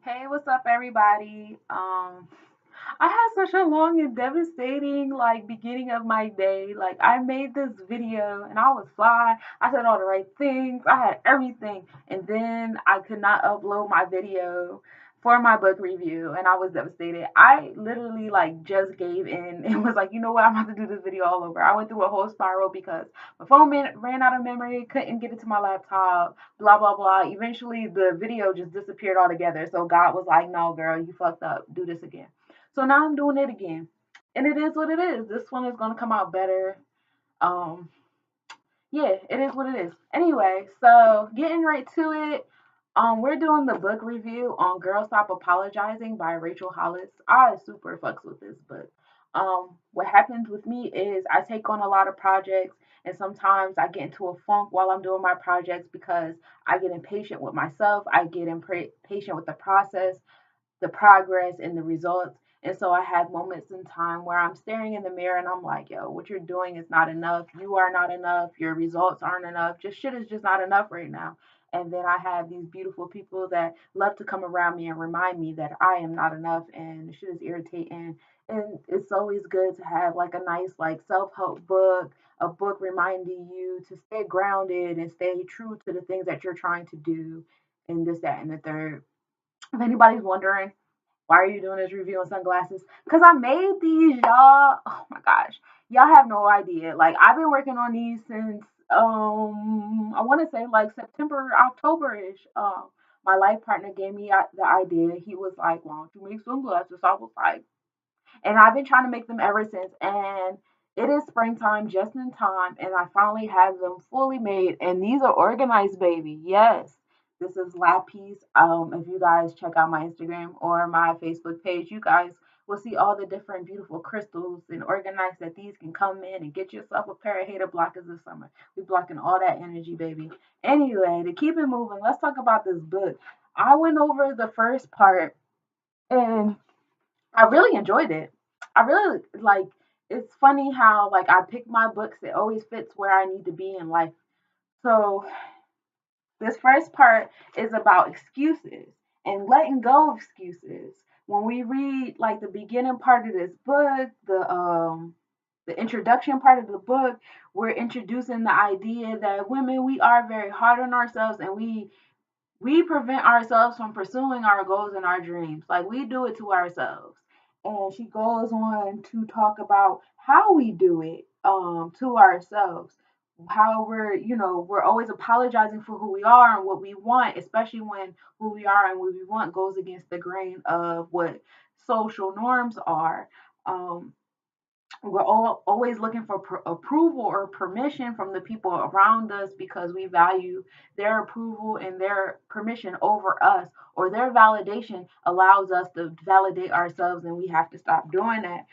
Hey, what's up, everybody? I had such a long and devastating beginning of my day. Like I made this video and I was fly. I said all the right things. I had everything, and then I could not upload my video for my book review, and I was devastated. I literally just gave in and was like, you know what? I'm about to do this video all over. I went through a whole spiral because my phone ran out of memory, couldn't get it to my laptop, blah blah blah. Eventually the video just disappeared altogether. So God was like, no girl, you fucked up. Do this again. So now I'm doing it again. And it is what it is. This one is gonna come out better. Um yeah, it is what it is. Anyway, so getting right to it. We're doing the book review on Girl Stop Apologizing by Rachel Hollis. I super fucks with this book. What happens with me is I take on a lot of projects, and sometimes I get into a funk while I'm doing my projects because I get impatient with myself. I get impatient with the process, the progress, and the results. And so I have moments in time where I'm staring in the mirror and I'm like, yo, what you're doing is not enough. You are not enough. Your results aren't enough. Just shit is just not enough right now. And then I have these beautiful people that love to come around me and remind me that I am not enough, and shit is irritating. And it's always good to have like a nice self-help book, a book reminding you to stay grounded and stay true to the things that you're trying to do, and this, that, and the third. If anybody's wondering, why are you doing this review on sunglasses? Because I made these, y'all. Oh my gosh. Y'all have no idea. Like, I've been working on these since, I want to say like September, October-ish. My life partner gave me the idea. He was like, why don't you make sunglasses? So I was like, and I've been trying to make them ever since. And it is springtime just in time, and I finally have them fully made. And these are organized, baby. Yes, this is lapis. If you guys check out my Instagram or my Facebook page, you guys will see all the different beautiful crystals and organized that these can come in and get yourself a pair of hater blockers this summer. We blocking all that energy, baby. Anyway, to keep it moving, let's talk about this book. I went over the first part and I really enjoyed it. I really like. It's funny how I pick my books. It always fits where I need to be in life. So this first part is about excuses and letting go of excuses. When we read the beginning part of this book, the introduction part of the book, we're introducing the idea that women, we are very hard on ourselves, and we prevent ourselves from pursuing our goals and our dreams. Like we do it to ourselves. And she goes on to talk about how we do it to ourselves. How we're always apologizing for who we are and what we want, especially when who we are and what we want goes against the grain of what social norms are. Um, we're always looking for approval or permission from the people around us because we value their approval and their permission over us, or their validation allows us to validate ourselves, and we have to stop doing that.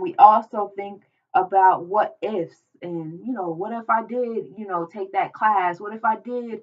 We also think about what ifs, and what if I did take that class, what if I did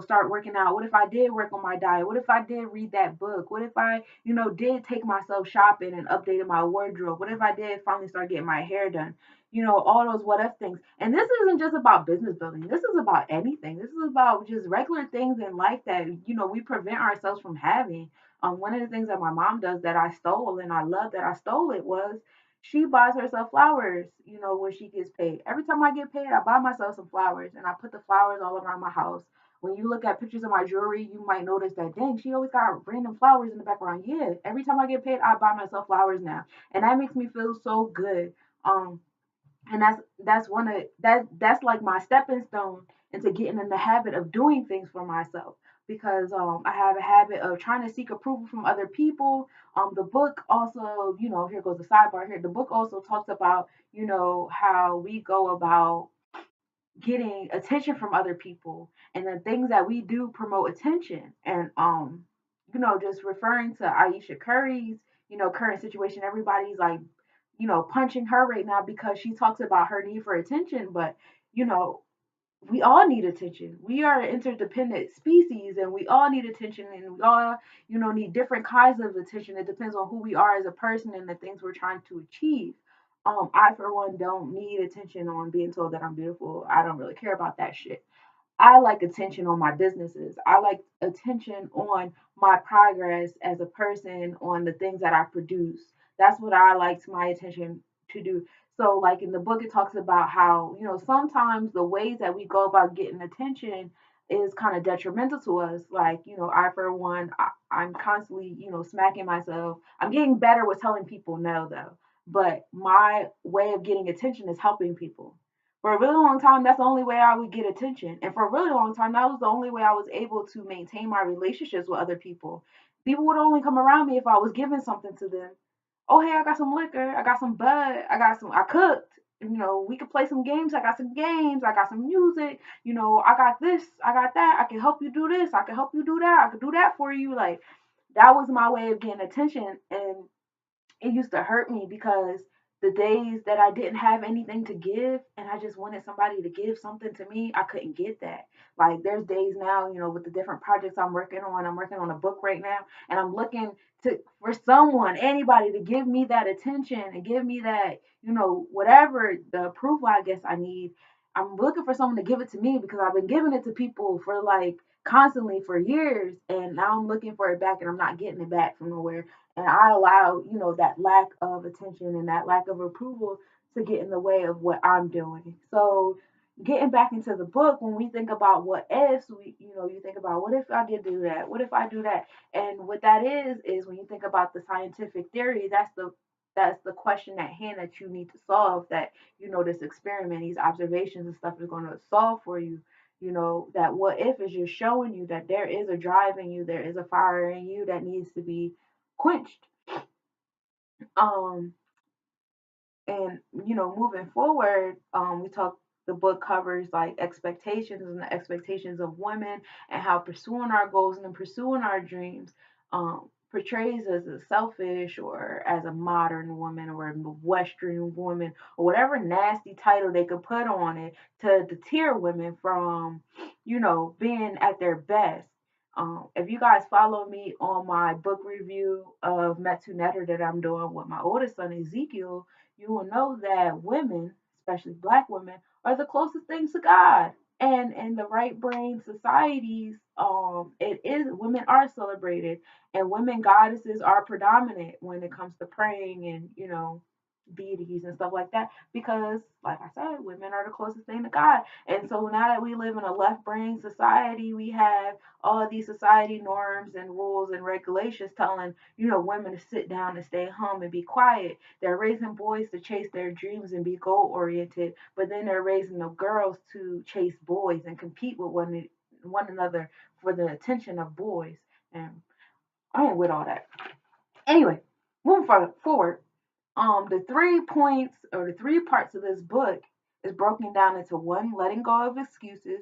start working out, what if I did work on my diet, what if I did read that book, what if I did take myself shopping and updated my wardrobe? What if I did finally start getting my hair done? All those what if things. And this isn't just about business building. This is about anything. This is about just regular things in life that, we prevent ourselves from having. One of the things that my mom does that I stole, and I love that I stole it, was she buys herself flowers, when she gets paid. Every time I get paid, I buy myself some flowers, and I put the flowers all around my house. When you look at pictures of my jewelry, you might notice that, dang, she always got random flowers in the background. Yeah, every time I get paid, I buy myself flowers now, and that makes me feel so good. Um, and that's one of that's like my stepping stone into getting in the habit of doing things for myself, because I have a habit of trying to seek approval from other people. The book also, here goes the sidebar here. The book also talks about how we go about getting attention from other people, and the things that we do promote attention. And just referring to Aisha Curry's current situation, everybody's like punching her right now because she talks about her need for attention. But you know we all need attention. We are an interdependent species, and we all need attention, and we all need different kinds of attention. It depends on who we are as a person and the things we're trying to achieve. I for one don't need attention on being told that I'm beautiful. I don't really care about that shit. I like attention on my businesses. I like attention on my progress as a person, on the things that I produce. That's what I like my attention to do. So, like in the book, it talks about how, sometimes the ways that we go about getting attention is kind of detrimental to us. Like, I, for one, I'm constantly, smacking myself. I'm getting better with telling people no, though. But my way of getting attention is helping people. For a really long time, that's the only way I would get attention. And for a really long time, that was the only way I was able to maintain my relationships with other people. People would only come around me if I was giving something to them. Oh, hey, I got some liquor. I got some bud. I cooked. We could play some games. I got some games. I got some music. I got this. I got that. I can help you do this. I can help you do that. I could do that for you. Like, that was my way of getting attention. And it used to hurt me because the days that I didn't have anything to give and I just wanted somebody to give something to me, I couldn't get that. Like there's days now, with the different projects I'm working on. I'm working on a book right now and I'm looking to for someone, anybody to give me that attention and give me that, whatever the approval I guess I need. I'm looking for someone to give it to me because I've been giving it to people for like constantly for years and now I'm looking for it back and I'm not getting it back from nowhere, and I allow, that lack of attention and that lack of approval to get in the way of what I'm doing. So getting back into the book, when we think about what ifs, you think about what if I did do that? What if I do that? And what that is when you think about the scientific theory, that's the question at hand that you need to solve, that this experiment, these observations and stuff is going to solve for you. That what if is just showing you that there is a drive in you, there is a fire in you that needs to be quenched. Um, and moving forward, the book covers like expectations and the expectations of women and how pursuing our goals and pursuing our dreams portrays us as selfish or as a modern woman or a Western woman or whatever nasty title they could put on it to deter women from, being at their best. If you guys follow me on my book review of Metu Netter that I'm doing with my oldest son Ezekiel, you will know that women, especially black women, are the closest things to God. And in the right brain societies, it is women are celebrated, and women goddesses are predominant when it comes to praying and deities and stuff like that. Because, like I said, women are the closest thing to God. And so now that we live in a left brain society, we have all of these society norms and rules and regulations telling women to sit down and stay home and be quiet. They're raising boys to chase their dreams and be goal oriented, but then they're raising the girls to chase boys and compete with one another for the attention of boys. And I ain't with all that. Anyway, moving forward, the 3 points or the 3 parts of this book is broken down into one, letting go of excuses,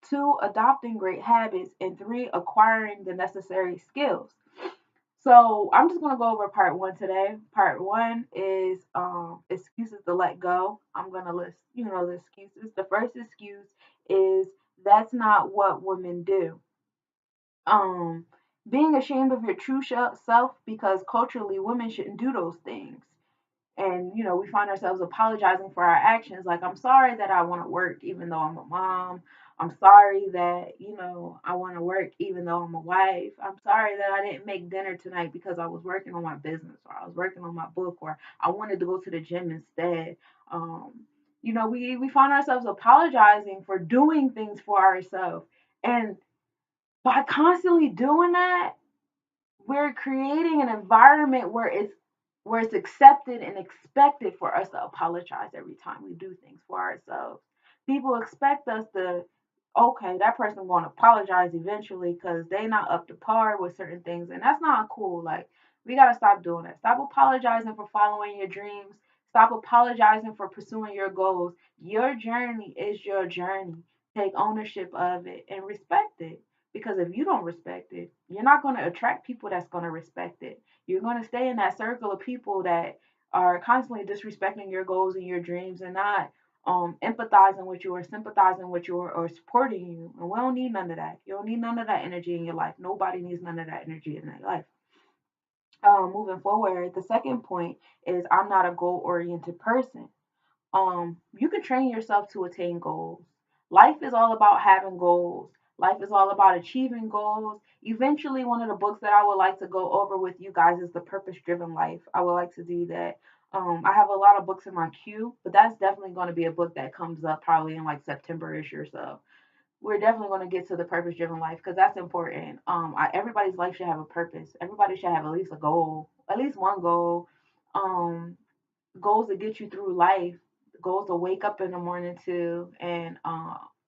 two, adopting great habits, and three, acquiring the necessary skills. So I'm just gonna go over part one today. Part one is excuses to let go. I'm gonna list, the excuses. The first excuse is that's not what women do. Um, Being ashamed of your true self because culturally women shouldn't do those things. And we find ourselves apologizing for our actions, like I'm sorry that I want to work even though I'm a mom. I'm sorry that I want to work even though I'm a wife. I'm sorry that I didn't make dinner tonight because I was working on my business or I was working on my book or I wanted to go to the gym instead. um we find ourselves apologizing for doing things for ourselves, and by constantly doing that, we're creating an environment where it's accepted and expected for us to apologize every time we do things for ourselves. People expect us to, okay, that person going to apologize eventually because they not up to par with certain things, and that's not cool. Like, we got to stop doing that. Stop apologizing for following your dreams. Stop apologizing for pursuing your goals. Your journey is your journey. Take ownership of it and respect it. Because if you don't respect it, you're not going to attract people that's going to respect it. You're going to stay in that circle of people that are constantly disrespecting your goals and your dreams and not empathizing with you or sympathizing with you or supporting you. And we don't need none of that. You don't need none of that energy in your life. Nobody needs none of that energy in their life. Moving forward, the second point is I'm not a goal oriented person. You can train yourself to attain goals. Life is all about having goals. Life is all about achieving goals. Eventually, one of the books that I would like to go over with you guys is The Purpose Driven Life. I would like to do that. I have a lot of books in my queue, but that's definitely going to be a book that comes up probably in like September-ish or so. We're definitely going to get to the purpose driven life because that's important. Everybody's life should have a purpose. Everybody should have at least a goal, at least one goal. Um, Goals to get you through life, goals to wake up in the morning to, and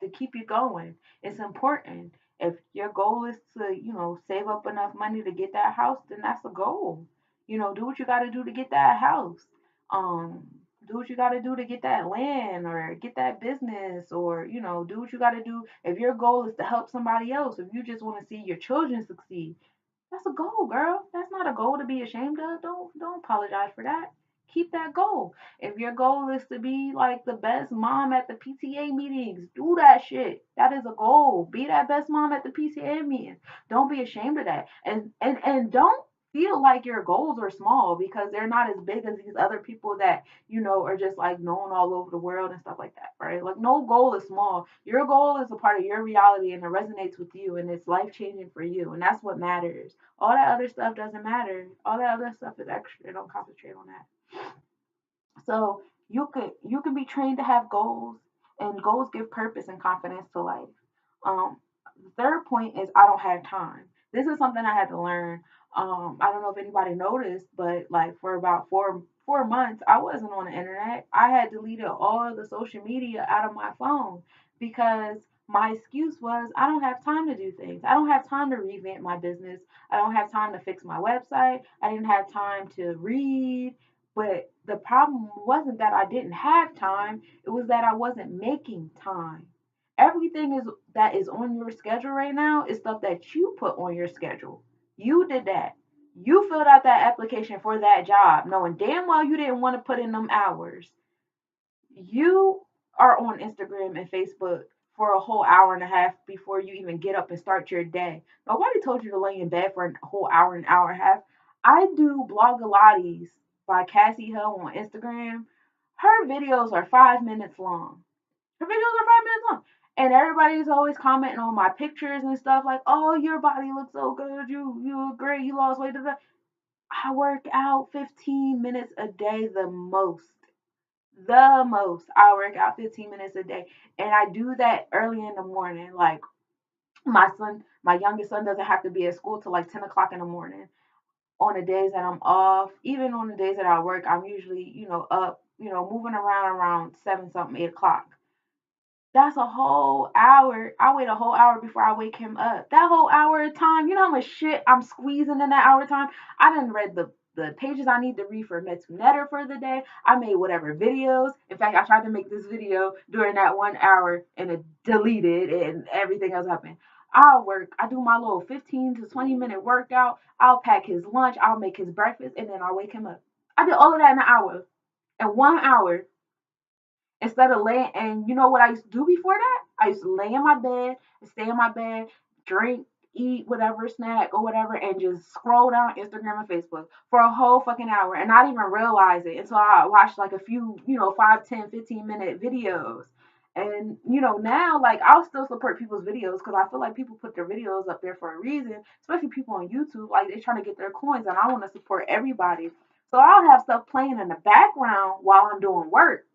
to keep you going. It's important. If your goal is to, save up enough money to get that house, then that's a goal. Do what you got to do to get that house. Um, do what you got to do to get that land or get that business, or do what you got to do. If your goal is to help somebody else, if you just want to see your children succeed, that's a goal, girl. That's not a goal to be ashamed of. Don't apologize for that. Keep that goal. If your goal is to be like the best mom at the PTA meetings, do that shit. That is a goal. Be that best mom at the PTA meetings. Don't be ashamed of that. And don't feel like your goals are small because they're not as big as these other people that, are just like known all over the world and stuff like that, right? Like no goal is small. Your goal is a part of your reality and it resonates with you and it's life changing for you. And that's what matters. All that other stuff doesn't matter. All that other stuff is extra. Don't concentrate on that. So you can be trained to have goals, and goals give purpose and confidence to life. The third point is I don't have time. This is something I had to learn. I don't know if anybody noticed, but like for about four months, I wasn't on the internet. I had deleted all of the social media out of my phone because my excuse was I don't have time to do things. I don't have time to revamp my business. I don't have time to fix my website. I didn't have time to read. But the problem wasn't that I didn't have time, it was that I wasn't making time. Everything is that is on your schedule right now is stuff that you put on your schedule. You did that. You filled out that application for that job, knowing damn well you didn't want to put in them hours. You are on Instagram and Facebook for a whole hour and a half before you even get up and start your day. Nobody told you to lay in bed for a whole hour, an hour and a half. I do Blogalotties by Cassie Hill on Instagram. Her videos are 5 minutes long. Her videos are 5 minutes long. And everybody's always commenting on my pictures and stuff like, oh, your body looks so good. You look great. You lost weight. I work out 15 minutes a day the most. The most. I work out 15 minutes a day. And I do that early in the morning. Like my youngest son doesn't have to be at school till like 10 o'clock in the morning. On the days that I'm off, even on the days that I work, I'm usually, up, moving around 7 something, 8 o'clock. That's a whole hour. I wait a whole hour before I wake him up. That whole hour of time, you know how much shit I'm squeezing in that hour of time? I done read the pages I need to read for Metunetter for the day. I made whatever videos. In fact, I tried to make this video during that 1 hour and it deleted and everything else happened. I'll work. I do my little 15 to 20 minute workout. I'll pack his lunch. I'll make his breakfast and then I'll wake him up. I did all of that in an hour. In 1 hour, instead of laying, and you know what I used to do before that? I used to lay in my bed, stay in my bed, drink, eat whatever snack or whatever, and just scroll down Instagram and Facebook for a whole fucking hour and not even realize it until I watched like a few, 5, 10, 15 minute videos. And now like I'll still support people's videos because I feel like people put their videos up there for a reason, especially people on YouTube. Like they're trying to get their coins, and I want to support everybody. So I'll have stuff playing in the background while I'm doing work.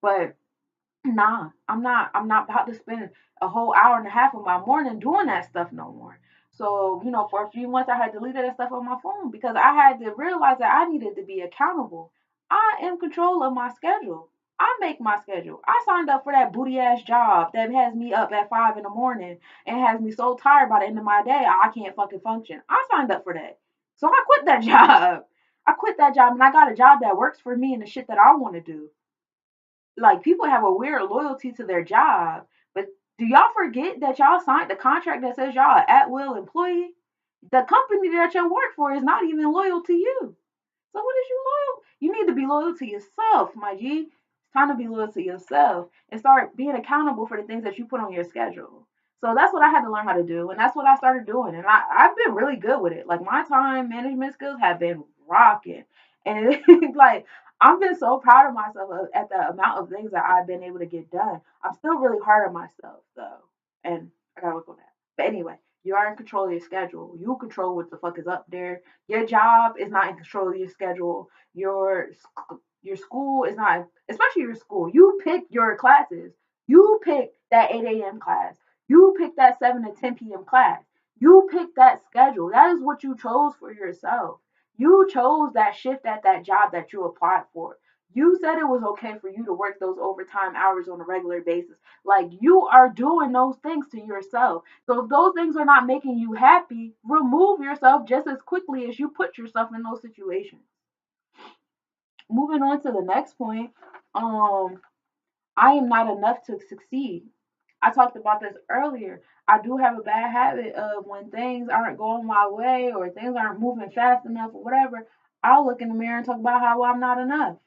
But nah, I'm not about to spend a whole hour and a half of my morning doing that stuff no more. So, for a few months I had deleted that stuff on my phone because I had to realize that I needed to be accountable. I am control of my schedule. I make my schedule. I signed up for that booty ass job that has me up at 5 in the morning and has me so tired by the end of my day I can't fucking function. I signed up for that. So I quit that job. I quit that job and I got a job that works for me and the shit that I want to do. Like people have a weird loyalty to their job, but do y'all forget that y'all signed the contract that says y'all are at will employee? The company that you work for is not even loyal to you. So what is you loyal? You need to be loyal to yourself, my G. It's time to be loyal to yourself and start being accountable for the things that you put on your schedule. So that's what I had to learn how to do, and that's what I started doing. And I've been really good with it. Like my time management skills have been rocking. And like I've been so proud of myself at the amount of things that I've been able to get done. I'm still really hard on myself though, and I gotta work on that. But anyway, you are in control of your schedule. You control what the fuck is up there. Your job is not in control of your schedule. Your school is not, especially your school. You pick your classes. You pick that 8 a.m. class. You pick that 7 to 10 p.m. class. You pick that schedule. That is what you chose for yourself. You chose that shift at that job that you applied for. You said it was okay for you to work those overtime hours on a regular basis. Like you are doing those things to yourself. So if those things are not making you happy, remove yourself just as quickly as you put yourself in those situations. Moving on to the next point, um, I am not enough to succeed. I talked about this earlier. I do have a bad habit of when things aren't going my way or things aren't moving fast enough or whatever, I'll look in the mirror and talk about how I'm not enough.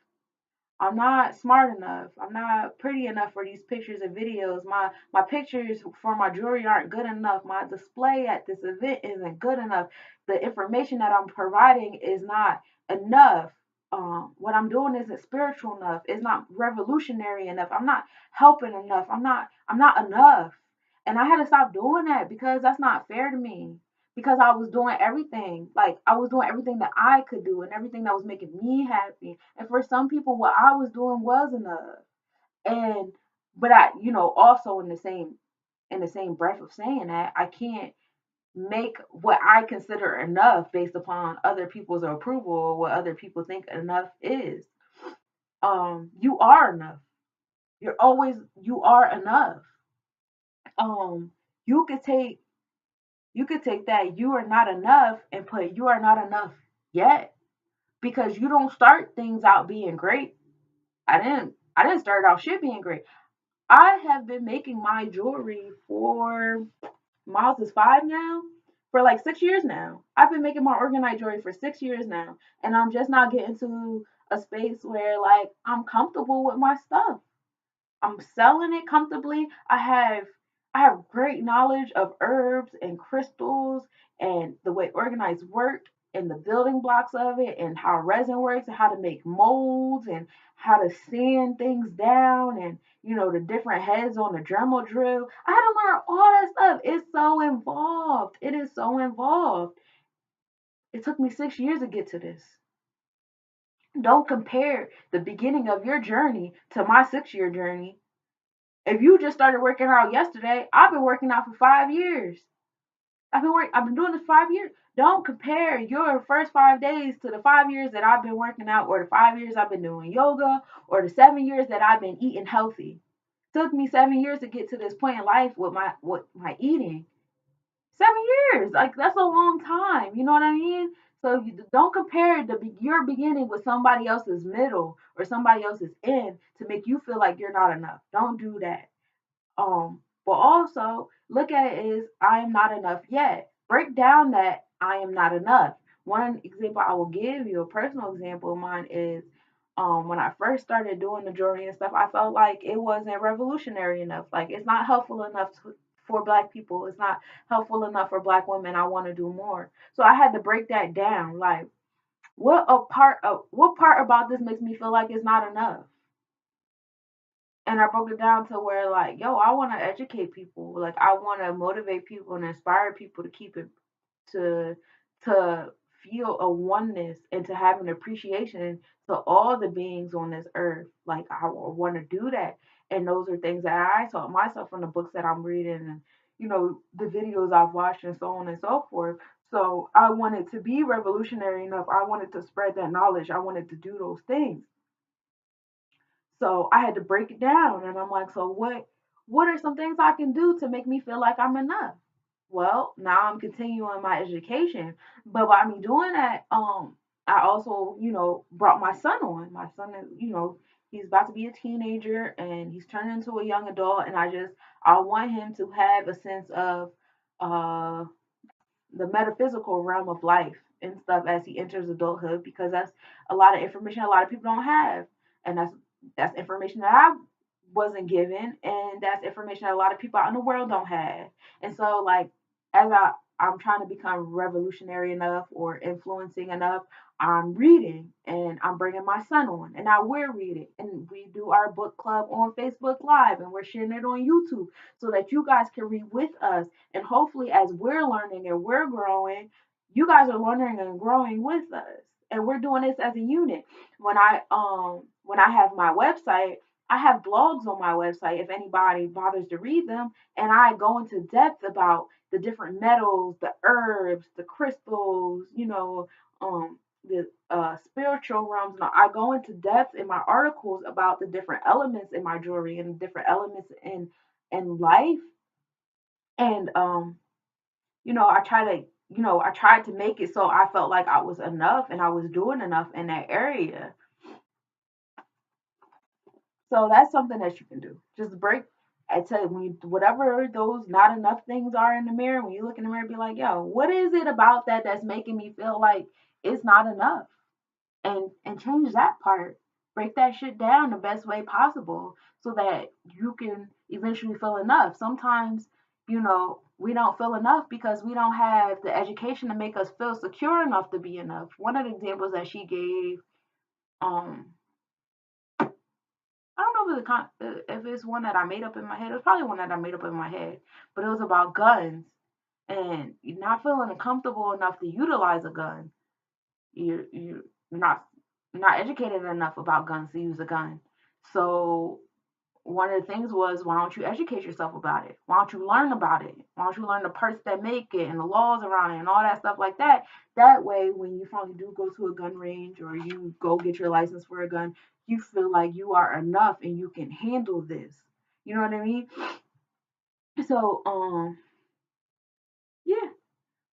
I'm not smart enough. I'm not pretty enough for these pictures and videos. My pictures for my jewelry aren't good enough. My display at this event isn't good enough. The information that I'm providing is not enough. What I'm doing isn't spiritual enough. It's not revolutionary enough. I'm not helping enough. I'm not enough. And I had to stop doing that because that's not fair to me, because I was doing everything. Like I was doing everything that I could do and everything that was making me happy. And for some people, what I was doing was enough. And but also in the same breath of saying that, I can't make what I consider enough based upon other people's approval or what other people think enough is. You are enough. You are enough. Um, you could take you could take that you are not enough and put you are not enough yet, because you don't start things out being great. I didn't start out shit being great. I have been making my jewelry for Miles is 5 now, for like 6 years now. I've been making my organized jewelry for 6 years now, and I'm just not getting to a space where like I'm comfortable with my stuff. I'm selling it comfortably. I have great knowledge of herbs and crystals and the way organized work and the building blocks of it and how resin works and how to make molds and how to sand things down and the different heads on the Dremel drill. I had to learn all that stuff. It's so involved. It is so involved. It took me 6 years to get to this. Don't compare the beginning of your journey to my 6 year journey. If you just started working out yesterday, I've been working out for 5 years. I've been doing this 5 years. Don't compare your first 5 days to the 5 years that I've been working out, or the 5 years I've been doing yoga, or the 7 years that I've been eating healthy. It took me 7 years to get to this point in life with my eating. 7 years, like that's a long time. You know what I mean? So you don't compare your beginning with somebody else's middle or somebody else's end to make you feel like you're not enough. Don't do that. But also look at it as I am not enough yet. Break down that I am not enough. One example I will give you, a personal example of mine, is when I first started doing the jewelry and stuff, I felt like it wasn't revolutionary enough. Like it's not helpful enough for black people. It's not helpful enough for black women. I want to do more. So I had to break that down. Like what part about this makes me feel like it's not enough? And I broke it down to where like, yo, I want to educate people. Like I want to motivate people and inspire people to keep it to to feel a oneness and to have an appreciation to all the beings on this earth. Like I want to do that. And those are things that I taught myself from the books that I'm reading and the videos I've watched and so on and so forth. So I wanted to be revolutionary enough. I wanted to spread that knowledge. I wanted to do those things. So I had to break it down and I'm like, so what are some things I can do to make me feel like I'm enough? Well, now I'm continuing my education. But by me doing that, I also, brought my son on. My son is, he's about to be a teenager and he's turning into a young adult, and I want him to have a sense of uh the metaphysical realm of life and stuff as he enters adulthood, because that's a lot of information a lot of people don't have, and that's information that I wasn't given, and that's information that a lot of people out in the world don't have. And so like as I'm trying to become revolutionary enough or influencing enough, I'm reading and I'm bringing my son on, and now we're reading, and we do our book club on Facebook Live, and we're sharing it on YouTube so that you guys can read with us. And hopefully, as we're learning and we're growing, you guys are learning and growing with us. And we're doing this as a unit. When I have my website, I have blogs on my website if anybody bothers to read them, and I go into depth about the different metals, the herbs, the crystals, the spiritual realms. And I go into depth in my articles about the different elements in my jewelry and the different elements in life. And I tried to make it so I felt like I was enough and I was doing enough in that area. So that's something that you can do. Just break. I tell you, when you, whatever those not enough things are in the mirror, when you look in the mirror, be like, yo, what is it about that that's making me feel like it's not enough? And change that part. Break that shit down the best way possible so that you can eventually feel enough. Sometimes, we don't feel enough because we don't have the education to make us feel secure enough to be enough. One of the examples that she gave, um, I don't know if it's one that I made up in my head. It was probably one that I made up in my head, but it was about guns and you're not feeling comfortable enough to utilize a gun. You're not educated enough about guns to use a gun. So one of the things was, why don't you educate yourself about it? Why don't you learn about it? Why don't you learn the parts that make it and the laws around it and all that stuff like that? That way, when you finally do go to a gun range or you go get your license for a gun, you feel like you are enough and you can handle this. You know what I mean? So, yeah.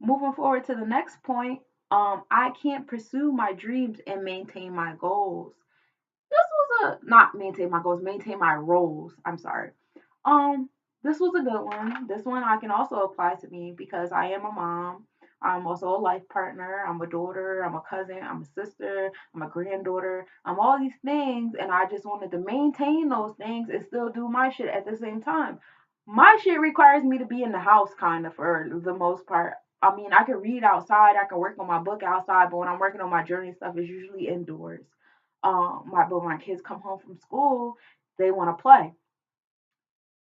Moving forward to the next point, I can't pursue my dreams and maintain my goals. This was a not maintain my goals, maintain my roles. I'm sorry. Um, this was a good one. This one I can also apply to me because I am a mom. I'm also a life partner. I'm a daughter. I'm a cousin. I'm a sister. I'm a granddaughter. I'm all these things, and I just wanted to maintain those things and still do my shit at the same time. My shit requires me to be in the house, kind of, for the most part. I mean, I can read outside. I can work on my book outside, but when I'm working on my journey stuff, it's usually indoors. But when my kids come home from school, they want to play.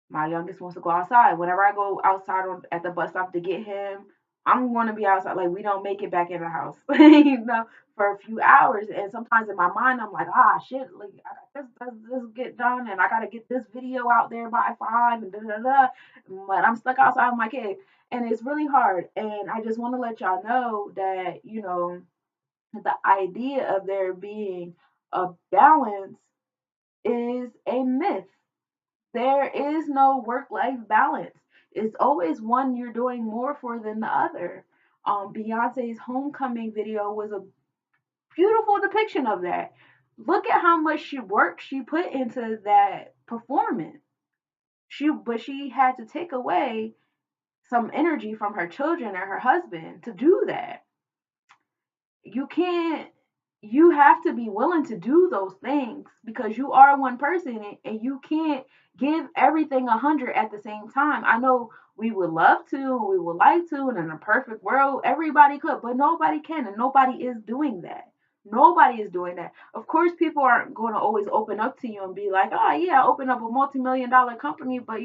My youngest wants to go outside. Whenever I go outside at the bus stop to get him, I'm going to be outside. Like, we don't make it back in the house, for a few hours. And sometimes in my mind, I'm like, shit, like, I got this get done, and I got to get this video out there by 5, and da da da. But I'm stuck outside with my kid, and it's really hard. And I just want to let y'all know that, the idea of there being a balance is a myth. There is no work life balance. It's always one you're doing more for than the other. Beyonce's homecoming video was a beautiful depiction of that. Look at how much work she put into that performance. But she had to take away some energy from her children and her husband to do that. You can't You have to be willing to do those things because you are one person, and you can't give everything 100 at the same time. I know we would love to, we would like to, and in a perfect world everybody could, but nobody can, and nobody is doing that. Nobody is doing that. Of course, people aren't going to always open up to you and be like, oh yeah, I opened up a multi-million-dollar company, but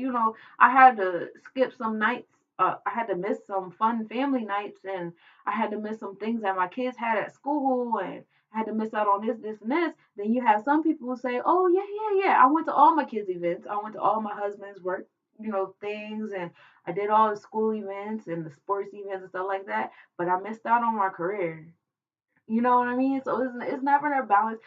I had to skip some nights. I had to miss some fun family nights, and I had to miss some things that my kids had at school, and I had to miss out on this, this, and this. Then you have some people who say, oh, yeah, yeah, yeah. I went to all my kids' events. I went to all my husband's work, things, and I did all the school events and the sports events and stuff like that. But I missed out on my career. You know what I mean? So it's never a balance.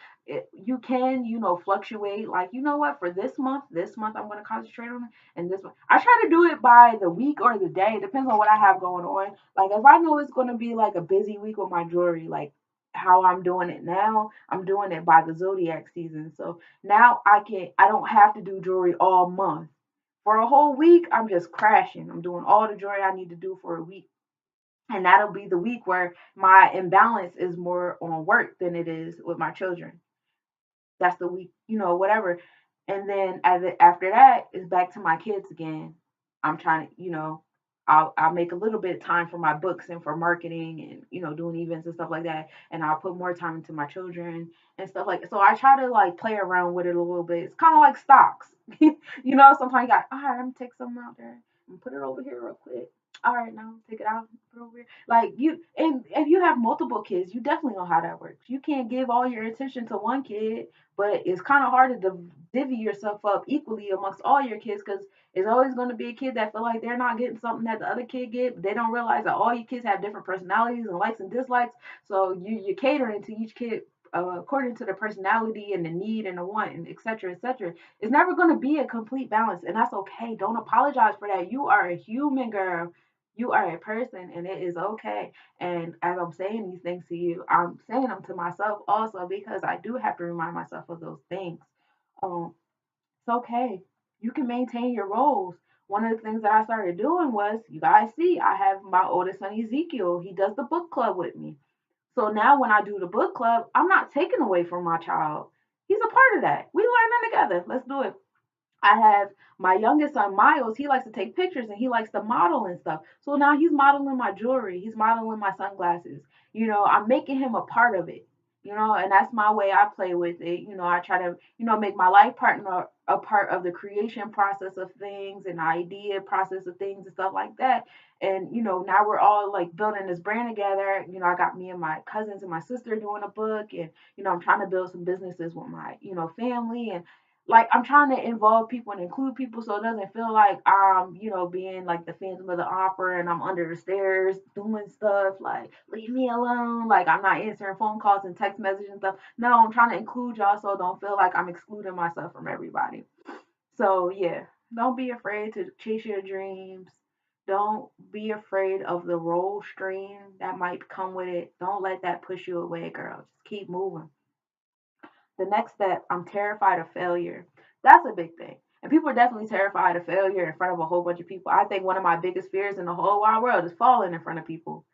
You can, fluctuate. Like, you know what? For this month I'm going to concentrate on it. And this one, I try to do it by the week or the day. It depends on what I have going on. Like, if I know it's going to be like a busy week with my jewelry, like how I'm doing it now, I'm doing it by the zodiac season. So now I don't have to do jewelry all month. For a whole week, I'm just crashing. I'm doing all the jewelry I need to do for a week, and that'll be the week where my imbalance is more on work than it is with my children. That's the week, whatever. And then after that, it's back to my kids again. I'm trying to, I'll make a little bit of time for my books and for marketing and doing events and stuff like that, and I'll put more time into my children and stuff like that. So I try to like play around with it a little bit. It's kind of like stocks. Sometimes you got, all right, I'm gonna take something out there and put it over here real quick. All right, now take it out, put it over here. Like and if you have multiple kids, you definitely know how that works. You can't give all your attention to one kid, but it's kind of hard to divvy yourself up equally amongst all your kids because there's always going to be a kid that feel like they're not getting something that the other kid get, but they don't realize that all your kids have different personalities and likes and dislikes. So you're catering to each kid according to the personality and the need and the want and et cetera, et cetera. It's never going to be a complete balance, and that's okay. Don't apologize for that. You are a human, girl. You are a person, and it is okay. And as I'm saying these things to you, I'm saying them to myself also because I do have to remind myself of those things. Um, it's okay. You can maintain your roles. One of the things that I started doing was, you guys see, I have my oldest son Ezekiel. He does the book club with me. So now when I do the book club, I'm not taking away from my child. He's a part of that. We learning together. Let's do it. I have my youngest son, Miles. He likes to take pictures and he likes to model and stuff. So now he's modeling my jewelry. He's modeling my sunglasses. I'm making him a part of it. And that's my way I play with it. I try to, make my life partner a part of the creation process of things and the idea process of things and stuff like that. And, now we're all like building this brand together. I got me and my cousins and my sister doing a book and, I'm trying to build some businesses with my, family and like I'm trying to involve people and include people so it doesn't feel like I'm, being like the Phantom of the Opera and I'm under the stairs doing stuff like leave me alone. Like I'm not answering phone calls and text messages and stuff. No, I'm trying to include y'all so don't feel like I'm excluding myself from everybody. So yeah, don't be afraid to chase your dreams. Don't be afraid of the role stream that might come with it. Don't let that push you away, girl. Just keep moving. The next step, I'm terrified of failure. That's a big thing. And people are definitely terrified of failure in front of a whole bunch of people. I think one of my biggest fears in the whole wide world is falling in front of people.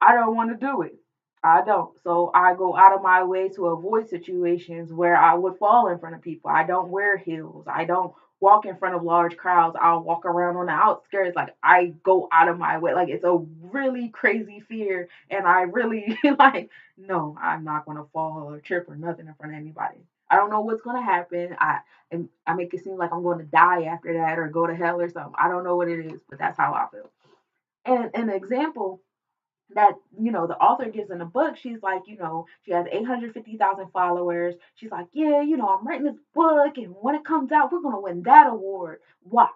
I don't want to do it. I don't. So I go out of my way to avoid situations where I would fall in front of people. I don't wear heels. I don't walk in front of large crowds. I'll walk around on the outskirts. Like I go out of my way. Like it's a really crazy fear. And I really like, no, I'm not going to fall or trip or nothing in front of anybody. I don't know what's going to happen. I make it seem like I'm going to die after that or go to hell or something. I don't know what it is, but that's how I feel. And an example that the author gives in the book, she's like, she has 850,000 followers. She's like, yeah, I'm writing this book and when it comes out we're going to win that award, watch.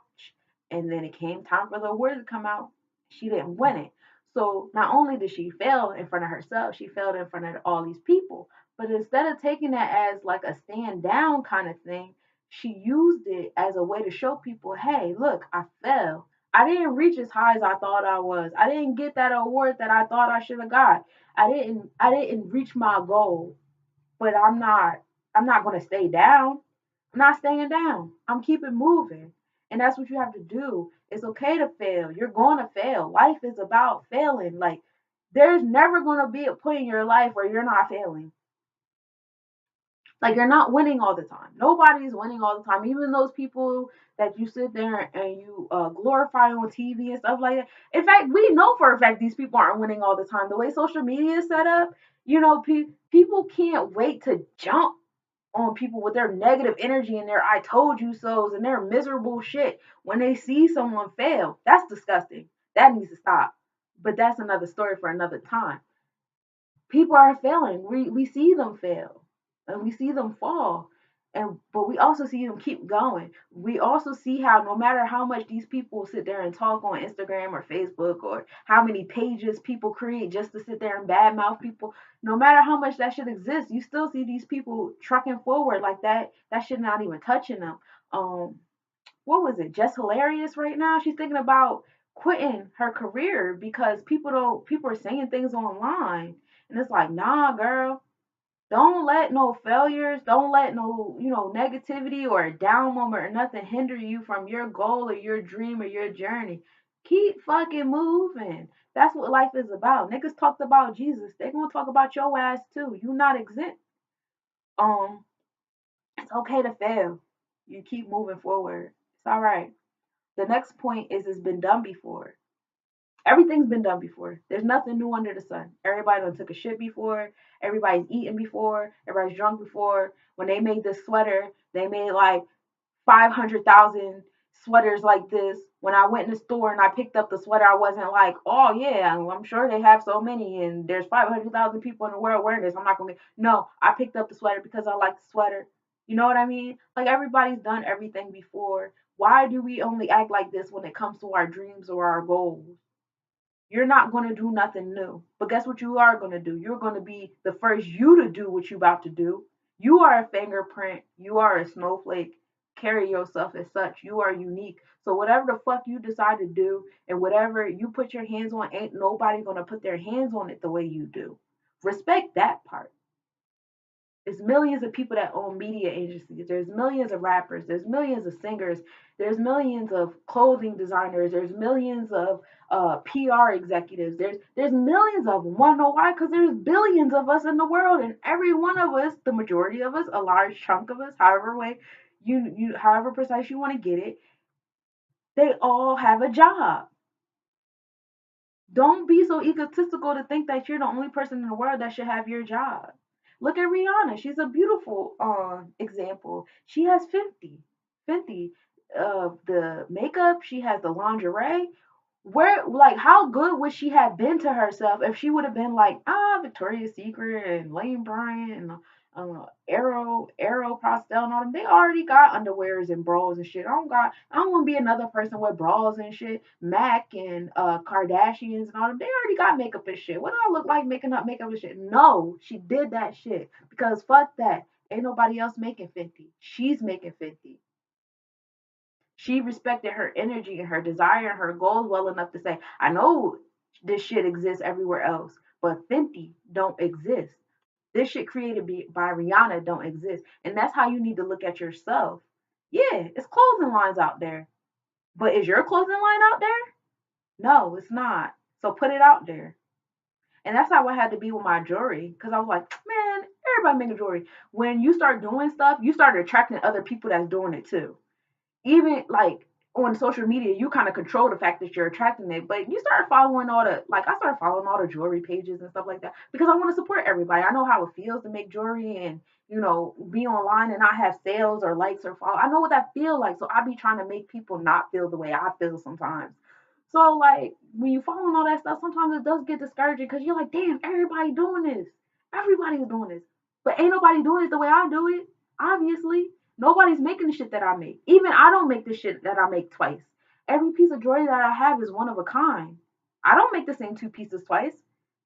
And then it came time for the award to come out, she didn't win it. So not only did she fail in front of herself, she failed in front of all these people. But instead of taking that as like a stand down kind of thing, she used it as a way to show people, hey, look, I fell. I didn't reach as high as I thought I was. I didn't get that award that I thought I should have got. I didn't reach my goal. But I'm not gonna stay down. I'm not staying down. I'm keeping moving. And that's what you have to do. It's okay to fail. You're gonna fail. Life is about failing. Like there's never gonna be a point in your life where you're not failing. Like you're not winning all the time. Nobody's winning all the time. Even those people that you sit there and you glorify on TV and stuff like that. In fact, we know for a fact these people aren't winning all the time. The way social media is set up, people can't wait to jump on people with their negative energy and their I told you so's and their miserable shit when they see someone fail. That's disgusting. That needs to stop. But that's another story for another time. People are failing. We see them fail and we see them fall. But we also see them keep going. We also see how no matter how much these people sit there and talk on Instagram or Facebook or how many pages people create just to sit there and badmouth people, no matter how much that shit exists, you still see these people trucking forward like that. That shit not even touching them. Um, what was it? Just hilarious right now. She's thinking about quitting her career because people are saying things online. And it's like, nah, girl, don't let no failures, don't let no, negativity or a down moment or nothing hinder you from your goal or your dream or your journey. Keep fucking moving. That's what life is about. Niggas talked about Jesus. They gonna talk about your ass too. You not exempt. Um, it's okay to fail. You keep moving forward. It's all right. The next point is it's been done before. Everything's been done before. There's nothing new under the sun. Everybody done took a shit before. Everybody's eaten before. Everybody's drunk before. When they made this sweater, they made like 500,000 sweaters like this. When I went in the store and I picked up the sweater, I wasn't like, oh yeah, I'm sure they have so many and there's 500,000 people in the world wearing this. I'm not gonna. No, I picked up the sweater because I like the sweater. You know what I mean? Like everybody's done everything before. Why do we only act like this when it comes to our dreams or our goals? You're not going to do nothing new. But guess what you are going to do? You're going to be the first you to do what you about to do. You are a fingerprint. You are a snowflake. Carry yourself as such. You are unique. So whatever the fuck you decide to do and whatever you put your hands on, ain't nobody going to put their hands on it the way you do. Respect that part. There's millions of people that own media agencies. There's millions of rappers. There's millions of singers. There's millions of clothing designers. There's millions of PR executives. There's millions of them. Want to know why? Because there's billions of us in the world, and every one of us, the majority of us, a large chunk of us, however way however precise you want to get it, they all have a job. Don't be so egotistical to think that you're the only person in the world that should have your job. Look at Rihanna. She's a beautiful example. She has 50. 50 of the makeup, she has the lingerie. Where, like, how good would she have been to herself if she would have been like, Victoria's Secret and Lane Bryant and Arrow Prostel and all them? They already got underwears and bras and shit. I don't want to be another person with bras and shit. Mac and Kardashians and all them. They already got makeup and shit. What do I look like making up makeup and shit? No, she did that shit because fuck that. Ain't nobody else making 50. She's making 50. She respected her energy and her desire and her goals well enough to say, I know this shit exists everywhere else, but Fenty don't exist. This shit created by Rihanna don't exist. And that's how you need to look at yourself. Yeah, it's clothing lines out there. But is your clothing line out there? No, it's not. So put it out there. And that's how I had to be with my jewelry. Because I was like, man, everybody making jewelry. When you start doing stuff, you start attracting other people that's doing it too. Even like on social media, you kind of control the fact that you're attracting it. But you start following all the like I started following all the jewelry pages and stuff like that because I want to support everybody. I know how it feels to make jewelry and be online and not have sales or likes or follow. I know what that feels like. So I be trying to make people not feel the way I feel sometimes. So like when you following all that stuff, sometimes it does get discouraging because you're like, damn, everybody doing this. Everybody's doing this. But ain't nobody doing it the way I do it, obviously. Nobody's making the shit that I make. Even I don't make the shit that I make twice. Every piece of jewelry that I have is one of a kind. I don't make the same two pieces twice.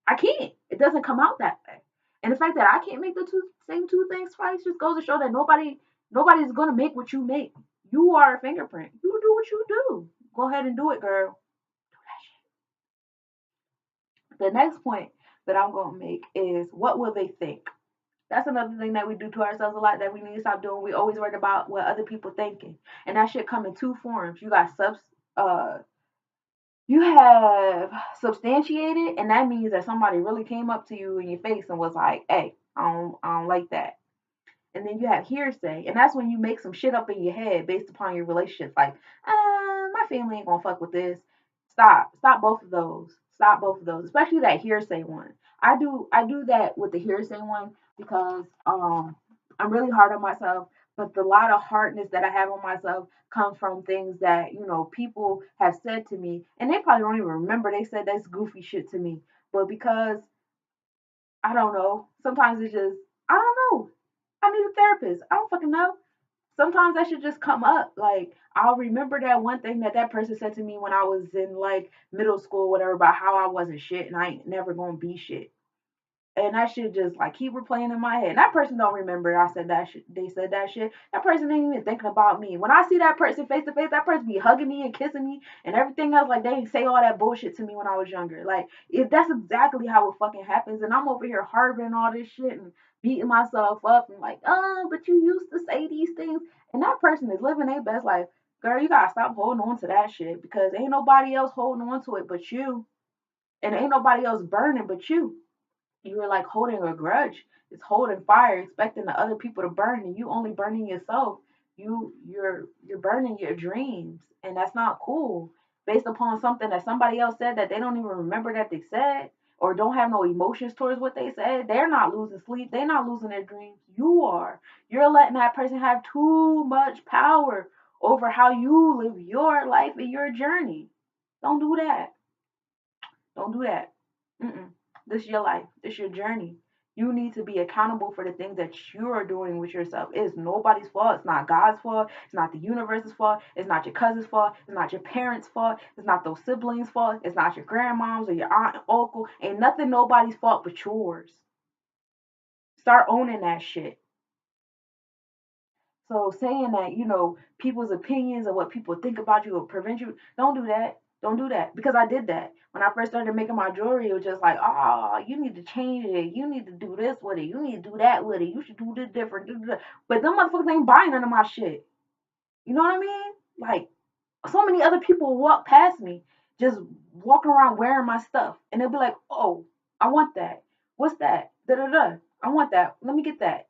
I can't. It doesn't come out that way. And the fact that I can't make the same two things twice just goes to show that nobody's gonna make what you make. You are a fingerprint. You do what you do. Go ahead and do it, girl. The next point that I'm gonna make is what will they think? That's another thing that we do to ourselves a lot that we need to stop doing. We always worried about what other people thinking. And that shit come in two forms. Uh you have substantiated, and that means that somebody really came up to you in your face and was like, hey, I don't like that. And then you have hearsay, and that's when you make some shit up in your head based upon your relationships. Like, my family ain't gonna fuck with this. Stop both of those. Stop both of those, especially that hearsay one. I do that with the hearsay one because I'm really hard on myself, but the lot of hardness that I have on myself comes from things that people have said to me, and they probably don't even remember they said that's goofy shit to me, but because I don't know. Sometimes it's just, I don't know. I need a therapist. I don't fucking know. Sometimes that should just come up. Like, I'll remember that one thing that person said to me when I was in like middle school, whatever, about how I wasn't shit and I ain't never gonna be shit. And that shit just like keep replaying in my head. And that person don't remember I said that shit. They said that shit. That person ain't even thinking about me. When I see that person face to face, that person be hugging me and kissing me and everything else. Like they say all that bullshit to me when I was younger. Like if that's exactly how it fucking happens. And I'm over here harboring all this shit and beating myself up and like, oh, but you used to say these things. And that person is living their best life. Girl, you gotta stop holding on to that shit because ain't nobody else holding on to it but you. And ain't nobody else burning but you. You're like holding a grudge. It's holding fire, expecting the other people to burn, and you only burning yourself. You're burning your dreams, and that's not cool. based upon something that somebody else said that they don't even remember that they said, or don't have no emotions towards what they said, they're not losing sleep. They're not losing their dreams. You are. You're letting that person have too much power over how you live your life and your journey. Don't do that. Don't do that. Mm-mm. This is your life. This is your journey. You need to be accountable for the things that you are doing with yourself. It's nobody's fault. It's not God's fault. It's not the universe's fault. It's not your cousin's fault. It's not your parents' fault. It's not those siblings' fault. It's not your grandmom's or your aunt and uncle. Ain't nothing nobody's fault but yours. Start owning that shit. So saying that, people's opinions or what people think about you will prevent you, don't do that. Don't do that. Because I did that. When I first started making my jewelry, it was just like, oh, you need to change it. You need to do this with it. You need to do that with it. You should do this different. But them motherfuckers ain't buying none of my shit. You know what I mean? Like, so many other people walk past me, just walking around wearing my stuff. And they'll be like, oh, I want that. What's that? Da da da. I want that. Let me get that.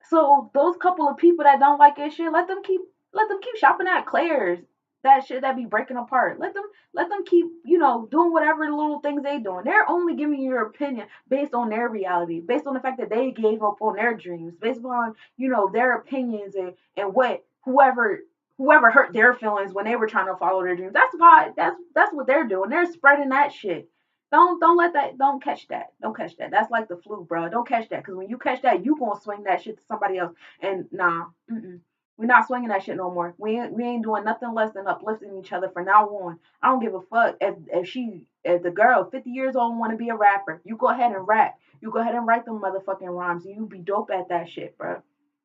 So those couple of people that don't like your shit, let them keep shopping at Claire's. That shit that be breaking apart. Let them keep, doing whatever little things they doing. They're only giving you your opinion based on their reality, based on the fact that they gave up on their dreams, based on, their opinions and what whoever hurt their feelings when they were trying to follow their dreams. That's why that's what they're doing. They're spreading that shit. Don't let that. Don't catch that. Don't catch that. That's like the flu, bro. Don't catch that, because when you catch that, you gonna swing that shit to somebody else. And nah, we're not swinging that shit no more. We ain't doing nothing less than uplifting each other from now on. I don't give a fuck if the girl 50 years old want to be a rapper. You go ahead and rap. You go ahead and write them motherfucking rhymes, and you be dope at that shit, bro.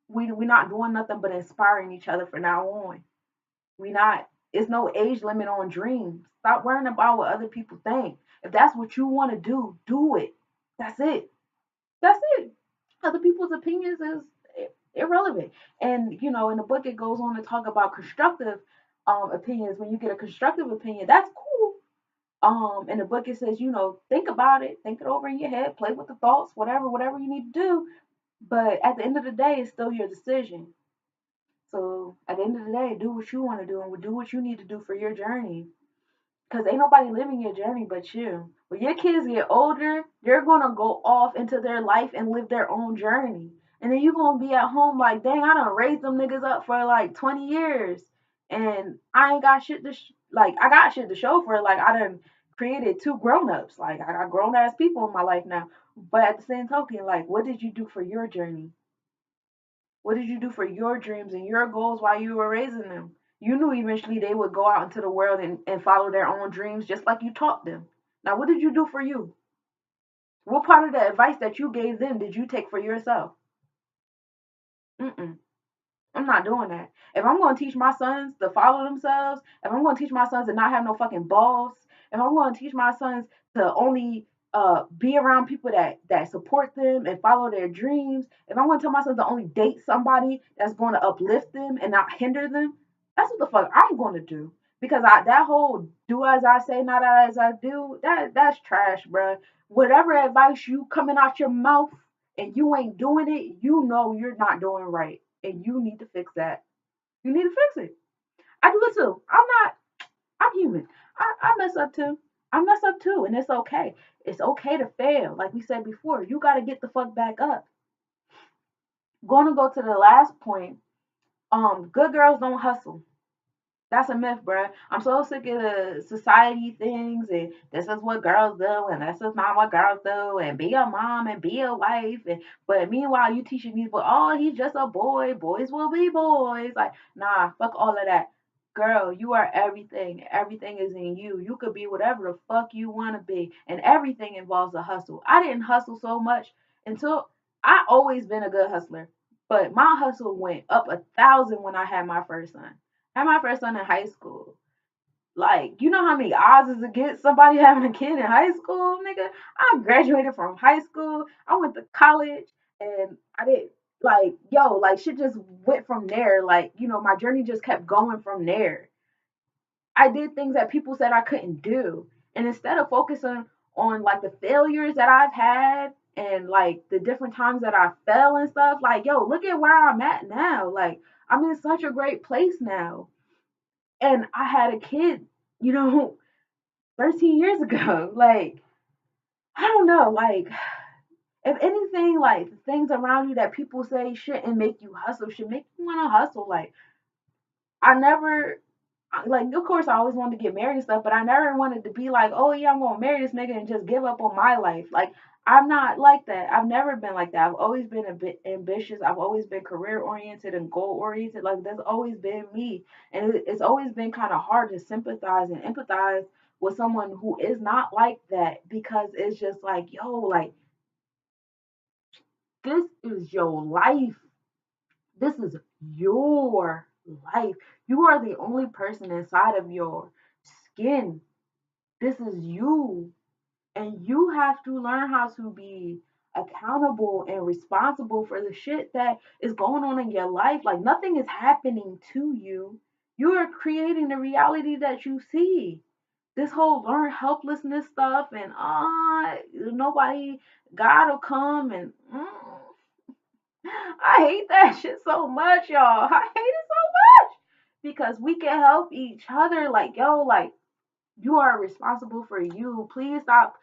We not doing nothing but inspiring each other from now on. We not. It's no age limit on dreams. Stop worrying about what other people think. If that's what you want to do it. That's it. That's it. Other people's opinions is irrelevant. And in the book it goes on to talk about constructive opinions. When you get a constructive opinion, that's cool. In the book it says, think about it, think it over in your head, play with the thoughts, whatever you need to do. But at the end of the day, it's still your decision. So at the end of the day, do what you want to do and do what you need to do for your journey. Because ain't nobody living your journey but you. When your kids get older, they're going to go off into their life and live their own journey. And then you're going to be at home like, dang, I done raised them niggas up for like 20 years. And I ain't got shit to, I got shit to show for it. Like, I done created two grown ups. Like, I got grown ass people in my life now. But at the same token, like, what did you do for your journey? What did you do for your dreams and your goals while you were raising them? You knew eventually they would go out into the world and follow their own dreams just like you taught them. Now, what did you do for you? What part of the advice that you gave them did you take for yourself? Mm-mm. I'm not doing that. If I'm going to teach my sons to follow themselves, if I'm going to teach my sons to not have no fucking boss, if I'm going to teach my sons to only be around people that support them and follow their dreams, if I'm going to tell my sons to only date somebody that's going to uplift them and not hinder them, that's what the fuck I'm going to do. Because that whole do as I say, not as I do, that's trash, bruh. Whatever advice you coming out your mouth and you ain't doing it, you know you're not doing right and you need to fix that. You need to fix it. I do it too. I'm human. I mess up too. I mess up too, and it's okay. It's okay to fail. Like we said before, you got to get the fuck back up. Going to go to the last point. Good girls don't hustle. That's a myth, bruh. I'm so sick of the society things and this is what girls do and this is not what girls do and be a mom and be a wife and but meanwhile you teaching these boys, oh, he's just a boy, boys will be boys. Like, nah, fuck all of that. Girl, you are everything. Everything is in you. You could be whatever the fuck you want to be. And everything involves a hustle. I didn't hustle so much until I always been a good hustler. But my hustle went up 1,000 when I had my first son. I had my first son in high school. Like, you know how many odds is against somebody having a kid in high school, nigga? I graduated from high school. I went to college and I did like shit just went from there. Like, my journey just kept going from there. I did things that people said I couldn't do. And instead of focusing on like the failures that I've had and like the different times that I fell and stuff, like, yo, look at where I'm at now. Like, I'm in such a great place now. And I had a kid, you know, 13 years ago. Like, I don't know, like, if anything, like the things around you that people say shouldn't make you hustle should make you want to hustle. Like, I never, like, of course, I always wanted to get married and stuff, but I never wanted to be like, oh yeah, I'm gonna marry this nigga and just give up on my life. Like, I'm not like that. I've never been like that. I've always been a bit ambitious. I've always been career oriented and goal oriented. Like, that's always been me, and it's always been kind of hard to sympathize and empathize with someone who is not like that, because it's just like, yo, like, this is your life. This is your life. You are the only person inside of your skin. This is you. And you have to learn how to be accountable and responsible for the shit that is going on in your life. Like, nothing is happening to you. You are creating the reality that you see. This whole learn helplessness stuff and nobody, God will come and I hate that shit so much, y'all. I hate it so much because we can help each other. Like, yo, like, you are responsible for you. Please stop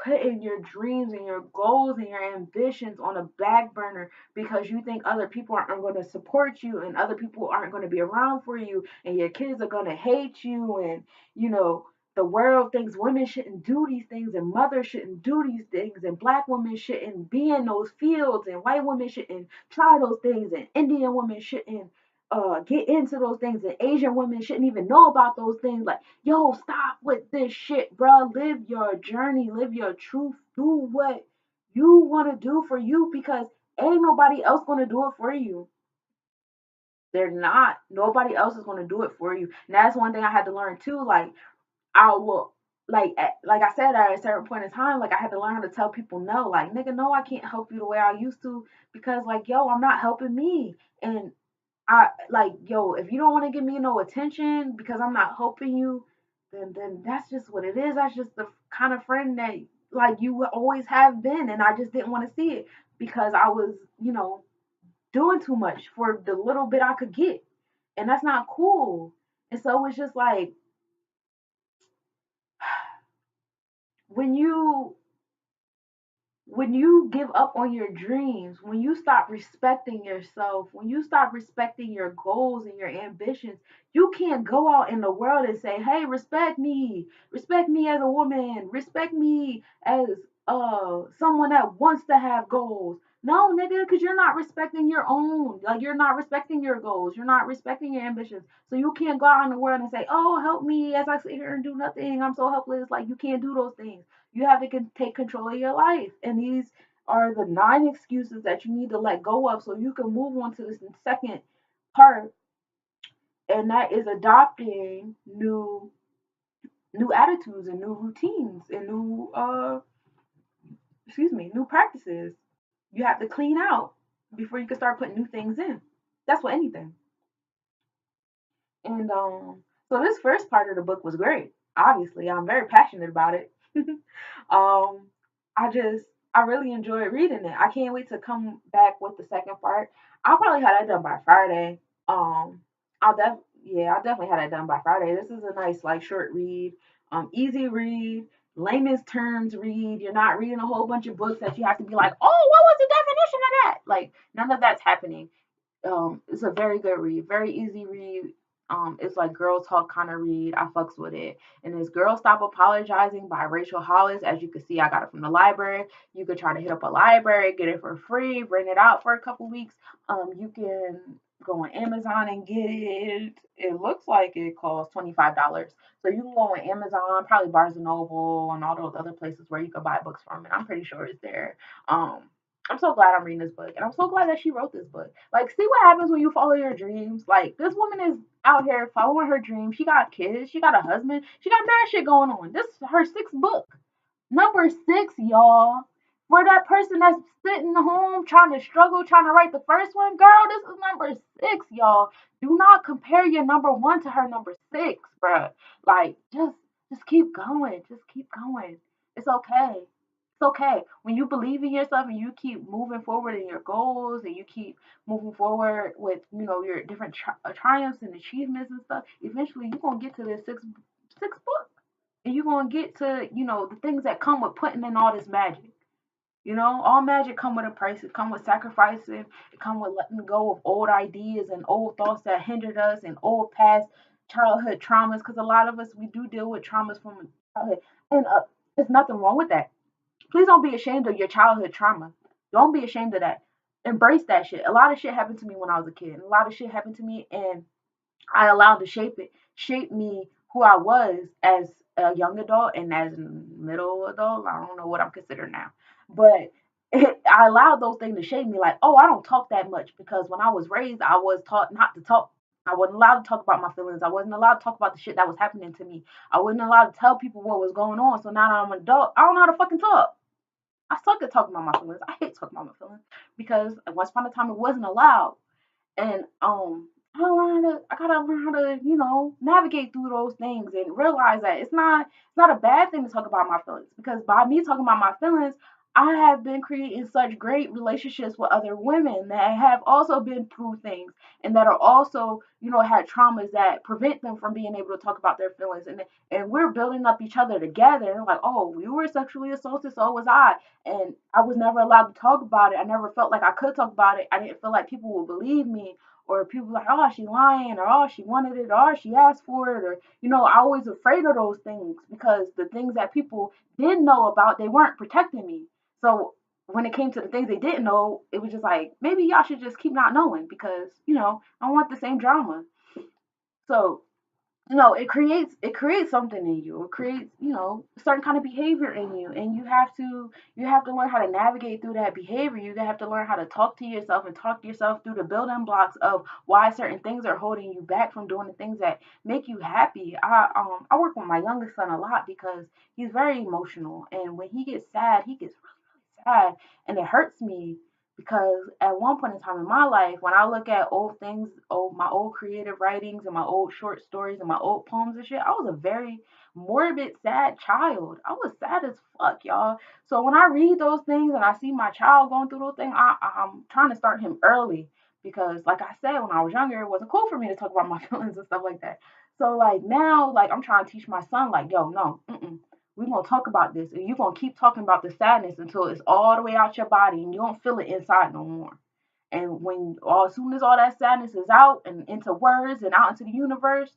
putting your dreams and your goals and your ambitions on a back burner because you think other people aren't going to support you and other people aren't going to be around for you and your kids are going to hate you, and you know the world thinks women shouldn't do these things and mothers shouldn't do these things and black women shouldn't be in those fields and white women shouldn't try those things and Indian women shouldn't get into those things and Asian women shouldn't even know about those things. Like, yo, stop with this shit, bro. Live your journey, live your truth, do what you want to do for you, because ain't nobody else going to do it for you. They're not. Nobody else is going to do it for you. And that's one thing I had to learn too. Like, I will, like I said, at a certain point in time, like, I had to learn how to tell people no. Like, nigga, no, I can't help you the way I used to, because, like, yo, I'm not helping me. And I like, yo, if you don't want to give me no attention because I'm not helping you, then that's just what it is. That's just the kind of friend that, like, you always have been, and I just didn't want to see it because I was, doing too much for the little bit I could get, and that's not cool. And so it's just like, when you give up on your dreams, when you stop respecting yourself, when you stop respecting your goals and your ambitions, you can't go out in the world and say, "Hey, respect me as a woman, respect me as someone that wants to have goals." No, nigga, because you're not respecting your own. Like, you're not respecting your goals. You're not respecting your ambitions. So you can't go out in the world and say, "Oh, help me as I sit here and do nothing. I'm so helpless." Like, you can't do those things. You have to take control of your life. And these are the 9 excuses that you need to let go of so you can move on to the second part, and that is adopting new attitudes and new routines and new practices. You have to clean out before you can start putting new things in. That's what anything. And so this first part of the book was great. Obviously, I'm very passionate about it. um, I just I really enjoyed reading it. I can't wait to come back with the second part. I'll probably have that done by Friday. I'll definitely have that done by Friday. This is a nice, like, short read, easy read, layman's terms read. You're not reading a whole bunch of books that you have to be like, oh, what was the definition of that? Like, none of that's happening. It's a very good read, very easy read. It's like girl talk kind of read. I fucks with it. And it's Girl Stop Apologizing by Rachel Hollis. As you can see, I got it from the library. You could try to hit up a library, get it for free, bring it out for a couple weeks. You can go on Amazon and get it. It looks like it costs $25. So you can go on Amazon, probably Barnes and Noble, and all those other places where you could buy books from. And I'm pretty sure it's there. I'm so glad I'm reading this book, and I'm so glad that she wrote this book. Like, see what happens when you follow your dreams. Like, this woman is out here following her dreams. She got kids, she got a husband, she got mad shit going on. This is her sixth book, number six, y'all. For that person that's sitting home trying to struggle, trying to write the first one, girl, this is number six, y'all. Do not compare your number one to her number six, bruh. Like, just keep going, just keep going. It's okay. It's okay. When you believe in yourself and you keep moving forward in your goals and you keep moving forward with, your different triumphs and achievements and stuff, eventually you're going to get to this six book. And you're going to get to, the things that come with putting in all this magic. All magic come with a price. It come with sacrificing. It come with letting go of old ideas and old thoughts that hindered us and old past childhood traumas. Because a lot of us, we do deal with traumas from childhood. And there's nothing wrong with that. Please don't be ashamed of your childhood trauma. Don't be ashamed of that. Embrace that shit. A lot of shit happened to me when I was a kid. And a lot of shit happened to me, and I allowed to shape me who I was as a young adult and as a middle adult. I don't know what I'm considered now, but I allowed those things to shape me. Like, oh, I don't talk that much because when I was raised, I was taught not to talk. I wasn't allowed to talk about my feelings. I wasn't allowed to talk about the shit that was happening to me. I wasn't allowed to tell people what was going on. So now that I'm an adult, I don't know how to fucking talk. I suck at talking about my feelings. I hate talking about my feelings because once upon a time it wasn't allowed. And I gotta learn how to, navigate through those things and realize that it's not a bad thing to talk about my feelings, because by me talking about my feelings, I have been creating such great relationships with other women that have also been through things and that are also, had traumas that prevent them from being able to talk about their feelings, and we're building up each other together. Like, oh, you were sexually assaulted, so was I, and I was never allowed to talk about it. I never felt like I could talk about it. I didn't feel like people would believe me, or people like, oh, she lying, or oh, she wanted it, or oh, she asked for it, or I was afraid of those things because the things that people did know about, they weren't protecting me. So when it came to the things they didn't know, it was just like, maybe y'all should just keep not knowing because I don't want the same drama. So it creates something in you. It creates, a certain kind of behavior in you, and you have to learn how to navigate through that behavior. You have to learn how to talk to yourself and talk yourself through the building blocks of why certain things are holding you back from doing the things that make you happy. I work with my youngest son a lot because he's very emotional, and when he gets sad, he gets sad, and it hurts me because at one point in time in my life, when I look at old things, my old creative writings and my old short stories and my old poems and shit, I was a very morbid, sad child. I was sad as fuck, y'all. So when I read those things and I see my child going through those things, I'm trying to start him early because, like I said, when I was younger, it wasn't cool for me to talk about my feelings and stuff like that. So like now, like I'm trying to teach my son, like, yo, no, we're gonna talk about this, and you're gonna keep talking about the sadness until it's all the way out your body and you don't feel it inside no more. And as soon as all that sadness is out and into words and out into the universe,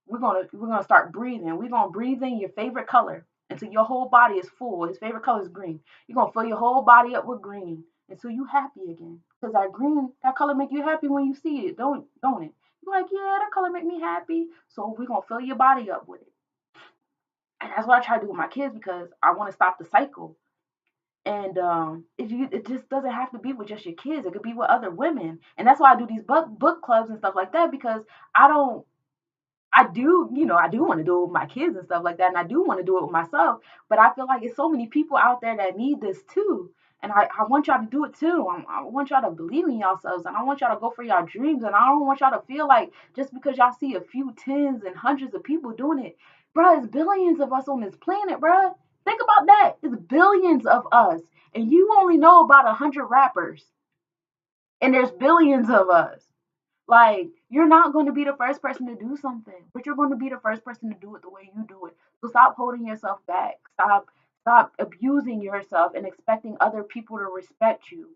we're gonna start breathing. We're gonna breathe in your favorite color until your whole body is full. His favorite color is green. You're gonna fill your whole body up with green until you happy again. Because that color make you happy when you see it, don't it? You're like, yeah, that color make me happy. So we're gonna fill your body up with it. And that's what I try to do with my kids because I want to stop the cycle. And it just doesn't have to be with just your kids. It could be with other women, and that's why I do these book clubs and stuff like that, because I don't I do want to do it with my kids and stuff like that, and I do want to do it with myself. But I feel like it's so many people out there that need this too, and I want y'all to do it too. I want y'all to believe in yourselves, and I want y'all to go for y'all dreams, and I don't want y'all to feel like just because y'all see a few tens and hundreds of people doing it, bro. It's billions of us on this planet, bro. Think about that. It's billions of us, and you only know about 100 rappers, and there's billions of us. Like, you're not going to be the first person to do something, but you're going to be the first person to do it the way you do it. So stop holding yourself back. Stop abusing yourself and expecting other people to respect you.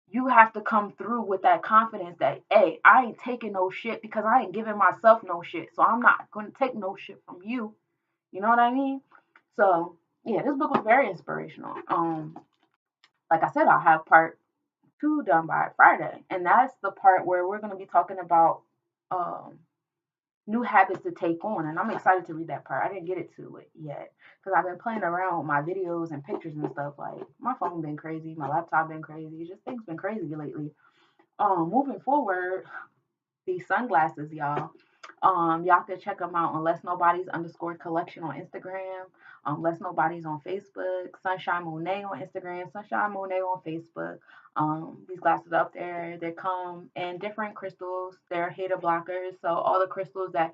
You have to come through with that confidence that, hey, I ain't taking no shit because I ain't giving myself no shit. So I'm not going to take no shit from you. You know what I mean? So, yeah, this book was very inspirational. Like I said, I'll have part 2 done by Friday, and that's the part where we're going to be talking about um, new habits to take on, and I'm excited to read that part. I didn't get it to it yet because I've been playing around with my videos and pictures and stuff. Like, my phone been crazy, my laptop been crazy, just things been crazy lately. Moving forward, these sunglasses, y'all. Y'all can check them out on Let's Nobodies underscore collection on Instagram. Let's Nobodies on Facebook. Sunshine Monet on Instagram. Sunshine Monet on Facebook. These glasses up there, they come in different crystals. They're hater blockers. So all the crystals that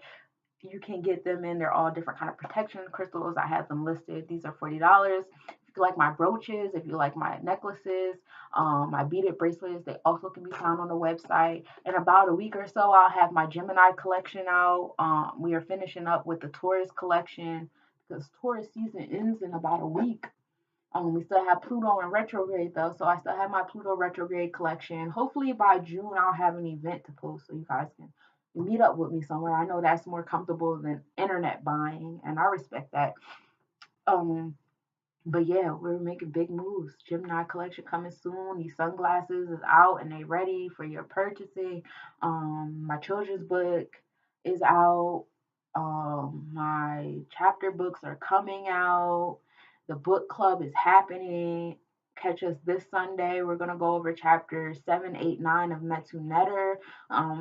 you can get them in, they're all different kind of protection crystals. I have them listed. These are $40. If you you like my brooches, if you like my necklaces, my beaded bracelets, they also can be found on the website. In about a week or so, I'll have my Gemini collection out. We are finishing up with the Taurus collection because Taurus season ends in about a week. We still have Pluto in retrograde though, so I still have my Pluto retrograde collection. Hopefully by June I'll have an event to post so you guys can meet up with me somewhere. I know that's more comfortable than internet buying, and I respect that. Um, but yeah, we're making big moves. Gemini collection coming soon. These sunglasses is out and they ready for your purchasing. My children's book is out. My chapter books are coming out. The book club is happening. Catch us this Sunday. We're gonna go over chapters 7, 8, 9 of Metu Netter.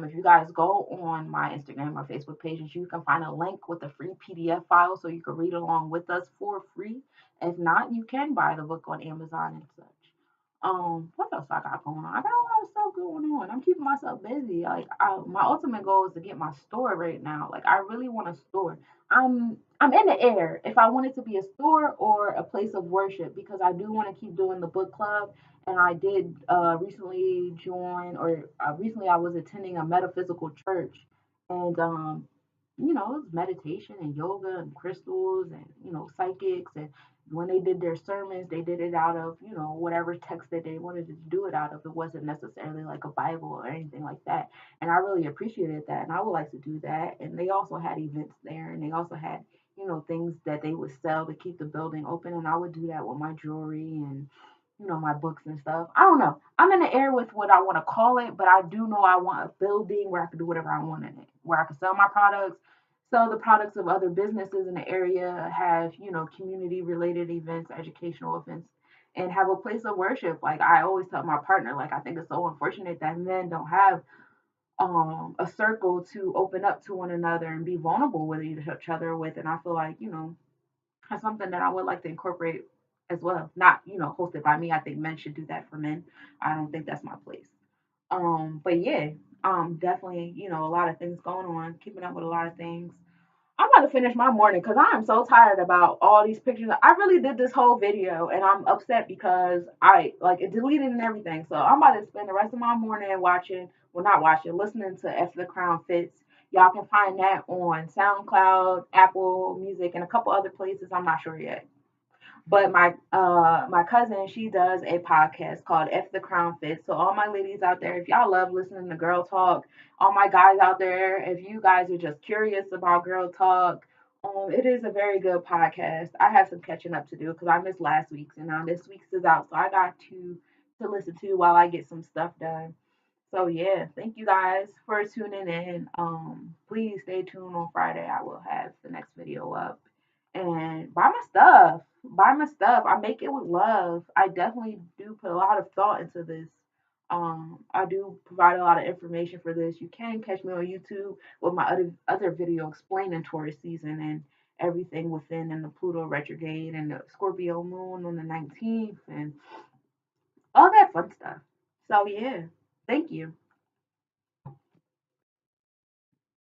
If you guys go on my Instagram or Facebook pages, you can find a link with a free PDF file so you can read along with us for free. If not, you can buy the book on Amazon and such. What else I got going on? I got a lot of stuff going on. I'm keeping myself busy. My ultimate goal is to get my store right now. Like, I really want a store. I'm in the air if I want it to be a store or a place of worship because I do want to keep doing the book club. And I did recently join, or recently I was attending a metaphysical church, and it was meditation and yoga and crystals and psychics. And when they did their sermons, they did it out of whatever text that they wanted to do it out of. It wasn't necessarily like a Bible or anything like that, and I really appreciated that, and I would like to do that. And they also had events there, and they also had things that they would sell to keep the building open, and I would do that with my jewelry and my books and stuff. I don't know. I'm in the air with what I want to call it, but I do know I want a building where I can do whatever I want in it, where I can sell my products, sell the products of other businesses in the area, have, community related events, educational events, and have a place of worship. Like I always tell my partner, like I think it's so unfortunate that men don't have a circle to open up to one another and be vulnerable with each other with. And I feel like, that's something that I would like to incorporate as well. Not, hosted by me. I think men should do that for men. I don't think that's my place. But yeah, definitely, a lot of things going on, keeping up with a lot of things. I'm about to finish my morning because I am so tired about all these pictures. I really did this whole video and I'm upset because I like it deleted and everything. So I'm about to spend the rest of my morning watching, well, not watching, listening to F the Crown Fits. Y'all can find that on SoundCloud, Apple Music, and a couple other places. I'm not sure yet. But my cousin, she does a podcast called F the Crown Fits. So all my ladies out there, if y'all love listening to girl talk, all my guys out there, if you guys are just curious about girl talk, it is a very good podcast. I have some catching up to do because I missed last week's and now this week's is out, so I got to listen to while I get some stuff done. So yeah, thank you guys for tuning in. Please stay tuned on Friday. I will have the next video up. And buy my stuff. Buy my stuff. I make it with love. I definitely do put a lot of thought into this. I do provide a lot of information for this. You can catch me on YouTube with my other video explaining Taurus season and everything within and the Pluto retrograde and the Scorpio moon on the 19th and all that fun stuff. So yeah, thank you.